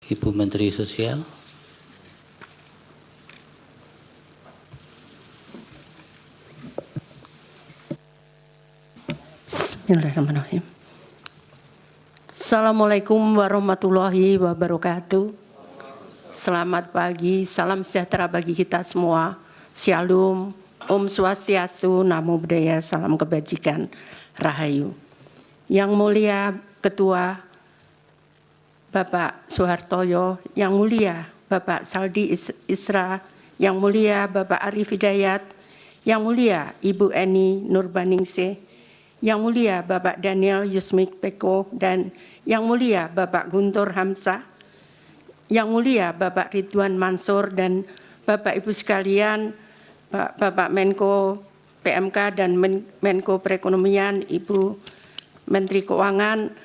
Ibu Menteri Sosial. Bismillahirrahmanirrahim. Assalamualaikum warahmatullahi wabarakatuh. Selamat pagi, salam sejahtera bagi kita semua. Shalom, Om Swastiastu, Namo Buddhaya, salam kebajikan, Rahayu. Yang mulia Ketua Bapak Soehartoyo, yang mulia Bapak Saldi Isra, yang mulia Bapak Arif Hidayat, yang mulia Ibu Eni Nurbaningsih, yang mulia Bapak Daniel Yusmik Peko, dan yang mulia Bapak Guntur Hamzah, yang mulia Bapak Ridwan Mansur, dan Bapak Ibu sekalian, Bapak Menko PMK dan Menko Perekonomian, Ibu Menteri Keuangan.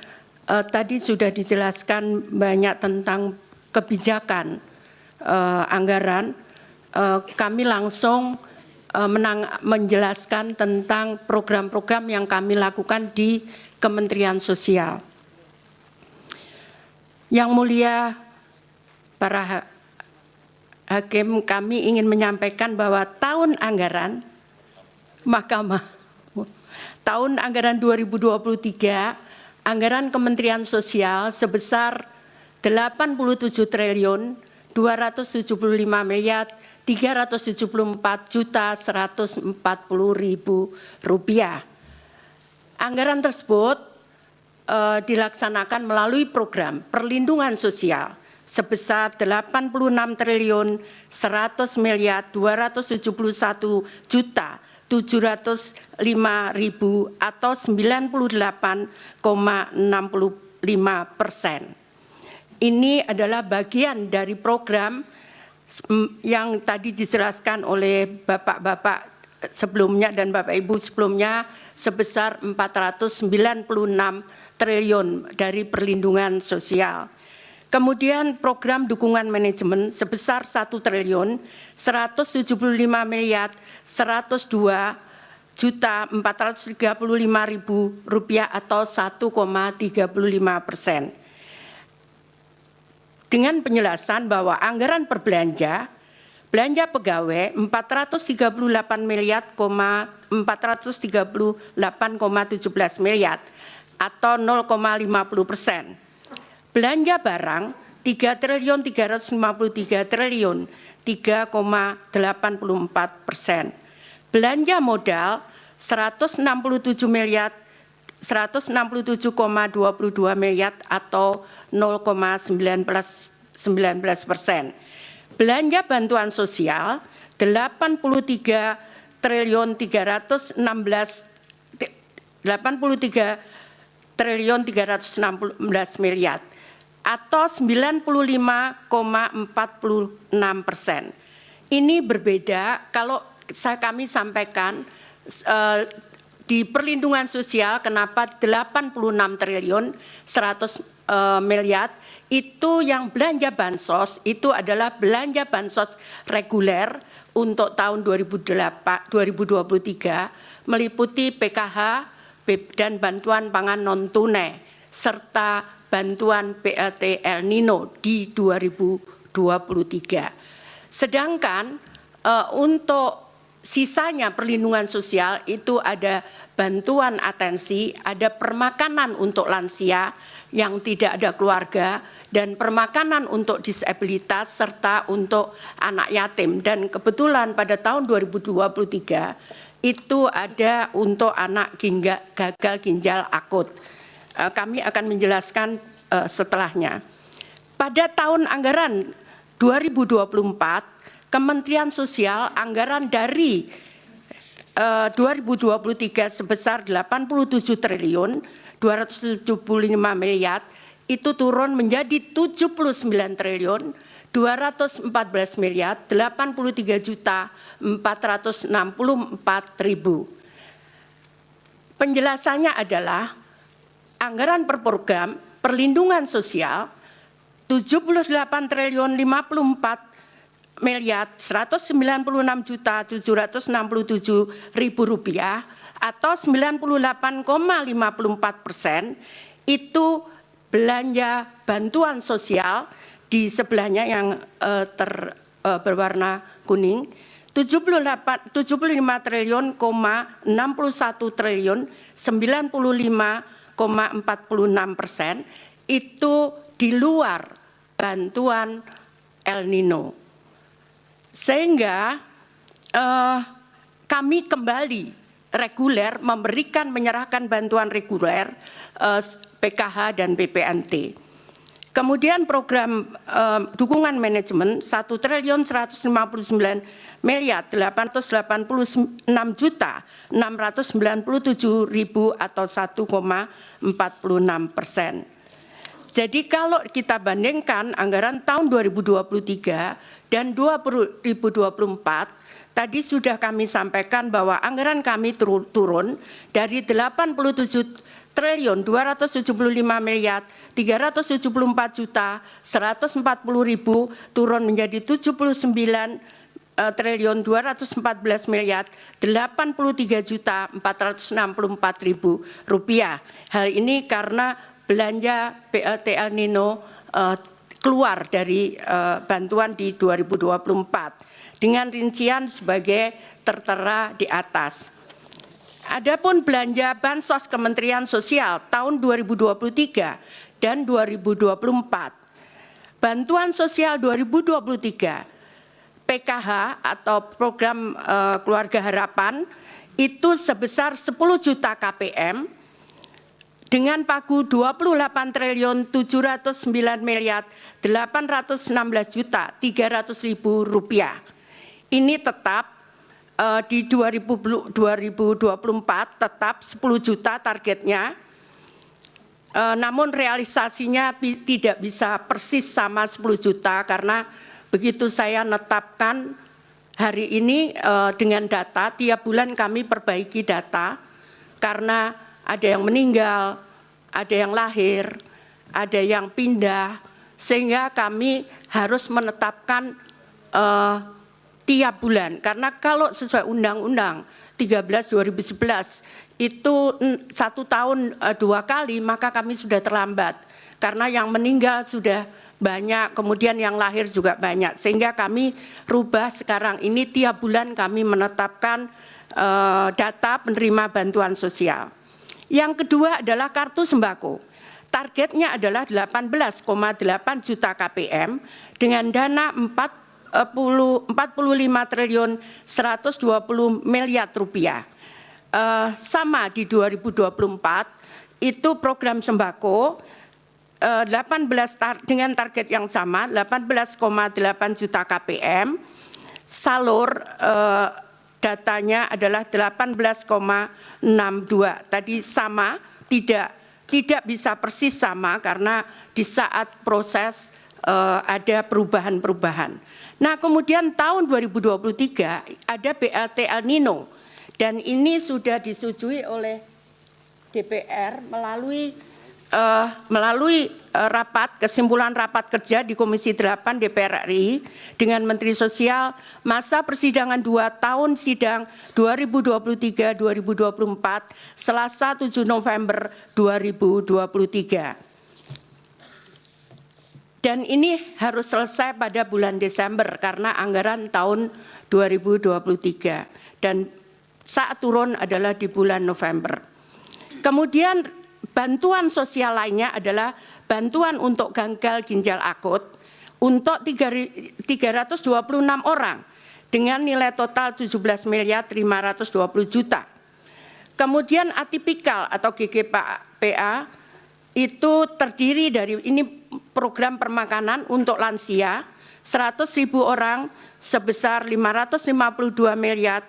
Tadi sudah dijelaskan banyak tentang kebijakan anggaran. Kami langsung menjelaskan tentang program-program yang kami lakukan di Kementerian Sosial. Yang mulia para hakim, kami ingin menyampaikan bahwa tahun anggaran Mahkamah tahun anggaran 2023 anggaran Kementerian Sosial sebesar 87 triliun 275 miliar 374 juta 140.000 rupiah. Anggaran tersebut dilaksanakan melalui program perlindungan sosial sebesar 86 triliun 100 miliar 271 juta 705.000 atau 98,65%. Ini adalah bagian dari program yang tadi dijelaskan oleh Bapak-Bapak sebelumnya dan Bapak Ibu sebelumnya sebesar 496 triliun dari perlindungan sosial. Kemudian program dukungan manajemen sebesar 1 triliun 175 miliar 102 juta 435.000 rupiah atau 1,35%. Dengan penjelasan bahwa anggaran berbelanja, belanja pegawai 438 miliar 438,17 miliar atau 0,50%. Belanja barang 3 triliun 353 triliun 3,84%. Belanja modal 167 miliar 167,22 miliar atau 0,19%. Belanja bantuan sosial 83 triliun 316 miliar atau 95,46%. Ini berbeda kalau kami sampaikan di perlindungan sosial kenapa 86 triliun 100 miliar itu yang belanja bansos itu adalah belanja bansos reguler untuk tahun 2023 meliputi PKH dan bantuan pangan non tunai serta bantuan BLT El Nino di 2023. Sedangkan untuk sisanya perlindungan sosial itu ada bantuan atensi, ada permakanan untuk lansia yang tidak ada keluarga, dan permakanan untuk disabilitas serta untuk anak yatim. Dan kebetulan pada tahun 2023 itu ada untuk anak gagal ginjal akut. Kami akan menjelaskan setelahnya. Pada tahun anggaran 2024, Kementerian Sosial anggaran dari 2023 sebesar 87 triliun 275 miliar itu turun menjadi 79 triliun 214 miliar 83 juta 464.000. Penjelasannya adalah anggaran per program perlindungan sosial 78 triliun 54 miliar 196 juta 767.000 rupiah atau 98,54% itu belanja bantuan sosial di sebelahnya yang berwarna kuning, 75 triliun, 61 triliun, 95,46% itu di luar bantuan El Nino. Sehingga kami kembali reguler menyerahkan bantuan reguler PKH dan BPNT. Kemudian program dukungan manajemen 1.189.886.697.000 atau 1,46%. Jadi kalau kita bandingkan anggaran tahun 2023 dan 2024, tadi sudah kami sampaikan bahwa anggaran kami turun dari 87.375.374.140.000 turun menjadi 79.214.083.464.000 rupiah. Hal ini karena belanja BLT El Nino keluar dari bantuan di 2024 dengan rincian sebagai tertera di atas. Adapun belanja Bansos Kementerian Sosial tahun 2023 dan 2024. Bantuan sosial 2023 PKH atau program Keluarga Harapan itu sebesar 10 juta KPM dengan pagu 28.709.816.300.000 rupiah. Ini tetap di 2024 tetap 10 juta targetnya, namun realisasinya tidak bisa persis sama 10 juta karena begitu saya netapkan hari ini dengan data, tiap bulan kami perbaiki data karena ada yang meninggal, ada yang lahir, ada yang pindah, sehingga kami harus menetapkan tiap bulan, karena kalau sesuai Undang-Undang 13/2011 itu 1 tahun 2 kali, maka kami sudah terlambat karena yang meninggal sudah banyak, kemudian yang lahir juga banyak, sehingga kami rubah sekarang ini tiap bulan kami menetapkan data penerima bantuan sosial. Yang kedua adalah kartu sembako. Targetnya adalah 18,8 juta KPM dengan dana 45 triliun 120 miliar rupiah. Sama di 2024 itu program sembako dengan target yang sama 18,8 juta KPM. Salur datanya adalah 18,62. Tadi sama, tidak bisa persis sama karena di saat proses ada perubahan-perubahan. Nah, kemudian tahun 2023 ada BLT El Nino dan ini sudah disetujui oleh DPR melalui kesimpulan rapat kerja di Komisi 8 DPR RI dengan Menteri Sosial masa persidangan 2 tahun sidang 2023-2024 Selasa 7 November 2023. Dan ini harus selesai pada bulan Desember karena anggaran tahun 2023 dan saat turun adalah di bulan November. Kemudian bantuan sosial lainnya adalah bantuan untuk gagal ginjal akut untuk 326 orang dengan nilai total 17.520.000.000. Kemudian atipikal atau GGPA itu terdiri dari ini program permakanan untuk lansia 100.000 orang sebesar 552 miliar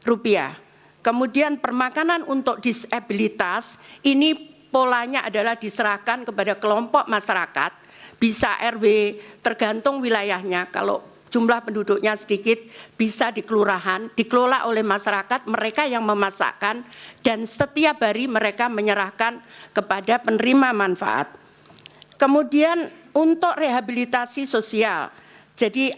rupiah. Kemudian permakanan untuk disabilitas ini polanya adalah diserahkan kepada kelompok masyarakat, bisa RW tergantung wilayahnya. Kalau jumlah penduduknya sedikit bisa di kelurahan, dikelola oleh masyarakat, mereka yang memasakkan dan setiap hari mereka menyerahkan kepada penerima manfaat. Kemudian untuk rehabilitasi sosial, jadi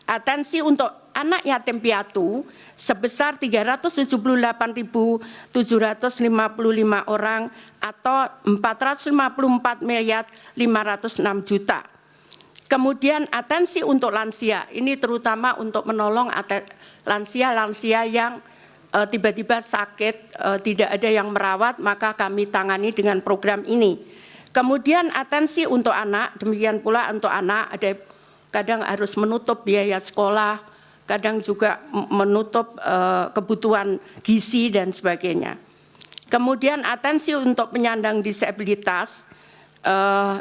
atensi untuk anak yatim piatu sebesar 378.755 orang atau 454.506.000.000. Kemudian atensi untuk lansia, ini terutama untuk menolong lansia-lansia yang tiba-tiba sakit, tidak ada yang merawat, maka kami tangani dengan program ini. Kemudian atensi untuk anak, demikian pula untuk anak, ada kadang harus menutup biaya sekolah, kadang juga menutup kebutuhan gizi dan sebagainya. Kemudian atensi untuk penyandang disabilitas,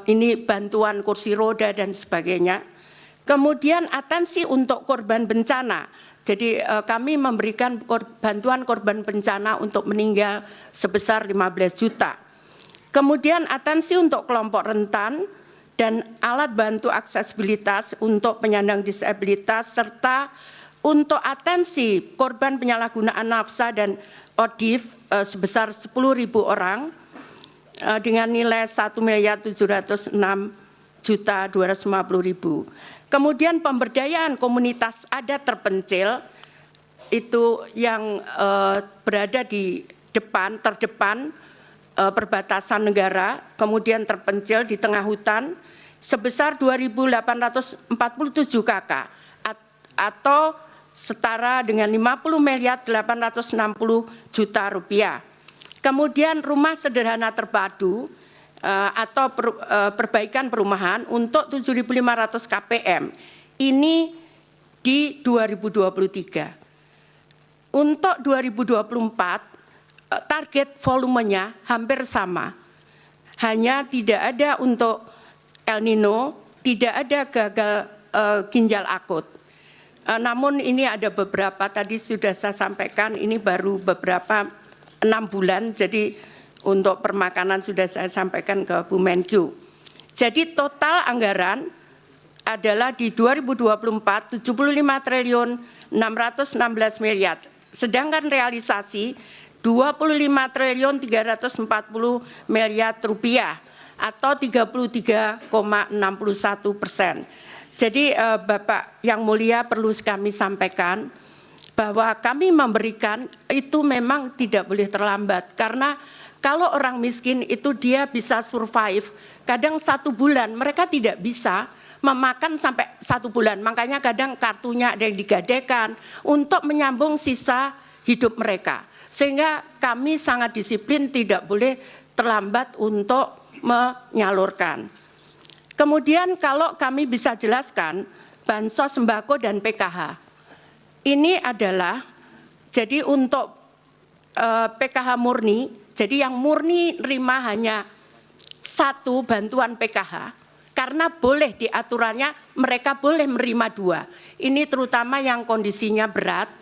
ini bantuan kursi roda dan sebagainya. Kemudian atensi untuk korban bencana. Jadi kami memberikan bantuan korban bencana untuk meninggal sebesar 15 juta. Kemudian atensi untuk kelompok rentan dan alat bantu aksesibilitas untuk penyandang disabilitas, serta untuk atensi korban penyalahgunaan nafsa dan ODIF sebesar 10.000 orang dengan nilai 1.706.250.000. Kemudian pemberdayaan komunitas adat terpencil itu yang berada di terdepan perbatasan negara, kemudian terpencil di tengah hutan sebesar 2.847 KK atau setara dengan 50.860.000.000 rupiah. Kemudian rumah sederhana terpadu atau perbaikan perumahan untuk 7.500 KPM ini di 2023. Untuk 2024 target volumenya hampir sama, hanya tidak ada untuk El Nino, tidak ada gagal ginjal akut. Namun ini ada beberapa, tadi sudah saya sampaikan, ini baru beberapa 6 bulan, jadi untuk permakanan sudah saya sampaikan ke Bu Menkyu. Jadi total anggaran adalah di 2024 75 triliun 616 miliar, sedangkan realisasi 25 triliun 340 miliar rupiah atau 33,61%. Jadi Bapak yang mulia, perlu kami sampaikan bahwa kami memberikan itu memang tidak boleh terlambat, karena kalau orang miskin itu dia bisa survive, kadang 1 bulan mereka tidak bisa memakan sampai 1 bulan, makanya kadang kartunya ada yang digadaikan untuk menyambung sisa hidup mereka. Sehingga kami sangat disiplin, tidak boleh terlambat untuk menyalurkan. Kemudian kalau kami bisa jelaskan bansos sembako dan PKH, ini adalah jadi untuk PKH murni, jadi yang murni terima hanya 1 bantuan PKH, karena boleh diaturannya mereka boleh menerima 2. Ini terutama yang kondisinya berat,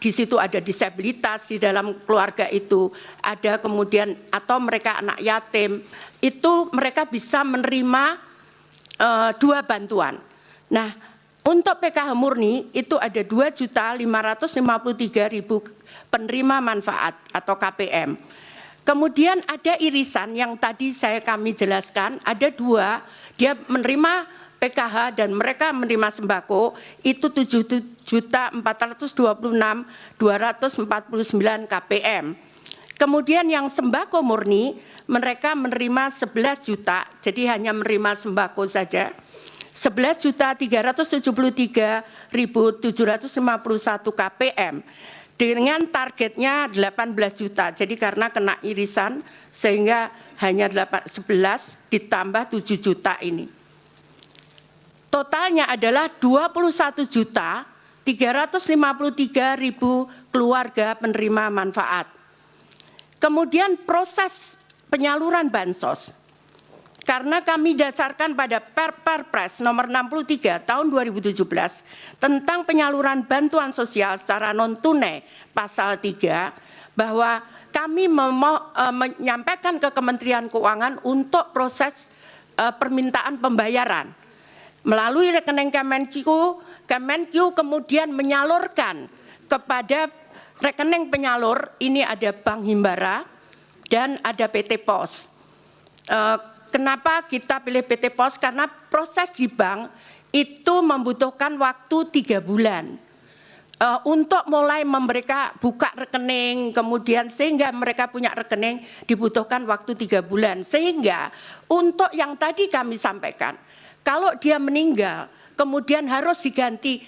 di situ ada disabilitas di dalam keluarga itu, ada kemudian atau mereka anak yatim, itu mereka bisa menerima 2 bantuan. Nah, untuk PKH murni itu ada 2.553.000 penerima manfaat atau KPM. Kemudian ada irisan yang tadi kami jelaskan, ada 2, dia menerima PKH dan mereka menerima sembako itu 7.426.249 KPM. Kemudian yang sembako murni mereka menerima 11 juta, jadi hanya menerima sembako saja. 11.373.751 KPM dengan targetnya 18 juta. Jadi karena kena irisan sehingga hanya 11 ditambah 7 juta ini. Totalnya adalah 21.353.000 keluarga penerima manfaat. Kemudian proses penyaluran bansos, karena kami dasarkan pada Perpres nomor 63 tahun 2017 tentang penyaluran bantuan sosial secara non-tunai pasal 3, bahwa kami menyampaikan ke Kementerian Keuangan untuk proses permintaan pembayaran melalui rekening Kemenkyu kemudian menyalurkan kepada rekening penyalur, ini ada Bank Himbara dan ada PT Pos. Kenapa kita pilih PT Pos? Karena proses di bank itu membutuhkan waktu 3 bulan. untuk mulai mereka buka rekening, kemudian sehingga mereka punya rekening dibutuhkan waktu 3 bulan. Sehingga untuk yang tadi kami sampaikan, kalau dia meninggal, kemudian harus diganti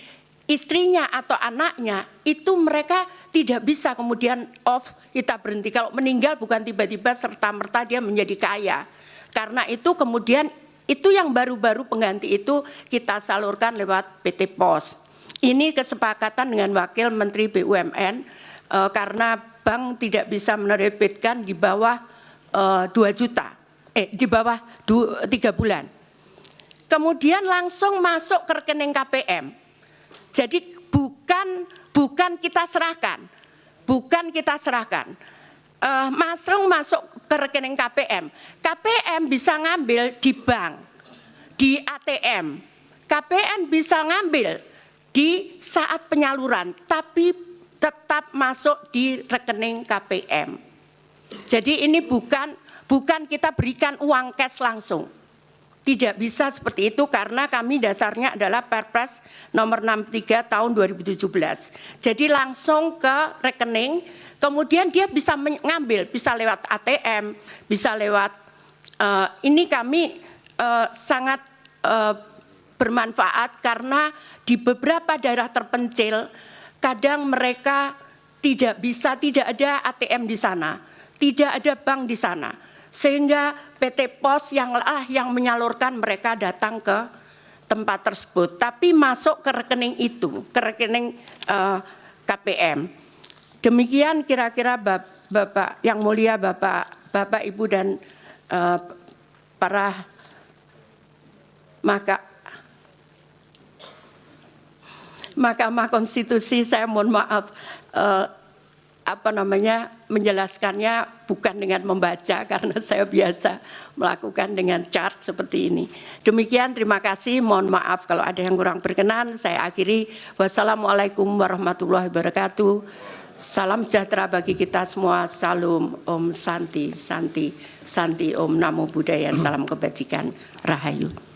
istrinya atau anaknya, itu mereka tidak bisa kemudian off, kita berhenti. Kalau meninggal bukan tiba-tiba serta-merta dia menjadi kaya. Karena itu kemudian itu yang baru-baru pengganti itu kita salurkan lewat PT POS. Ini kesepakatan dengan Wakil Menteri BUMN karena bank tidak bisa menerbitkan di bawah 2 juta, di bawah 3 bulan. Kemudian langsung masuk ke rekening KPM. Jadi bukan kita serahkan, masuk ke rekening KPM. KPM bisa ngambil di bank, di ATM. KPM bisa ngambil di saat penyaluran, tapi tetap masuk di rekening KPM. Jadi ini bukan kita berikan uang cash langsung. Tidak bisa seperti itu karena kami dasarnya adalah Perpres nomor 63 tahun 2017. Jadi langsung ke rekening, kemudian dia bisa mengambil, bisa lewat ATM, bisa lewat, ini kami sangat bermanfaat karena di beberapa daerah terpencil kadang mereka tidak ada ATM di sana, tidak ada bank di sana, sehingga PT POS yang menyalurkan mereka datang ke tempat tersebut, tapi masuk ke rekening itu, ke rekening KPM. Demikian kira-kira Bapak yang mulia, Bapak Ibu dan para Mahkamah Konstitusi, saya mohon maaf menjelaskannya bukan dengan membaca karena saya biasa melakukan dengan chart seperti ini. Demikian, terima kasih, mohon maaf kalau ada yang kurang berkenan. Saya akhiri, wassalamualaikum warahmatullahi wabarakatuh. Salam sejahtera bagi kita semua. Salam Om Santi, Santi, Santi Om Namo Buddhaya. Salam kebajikan, Rahayu.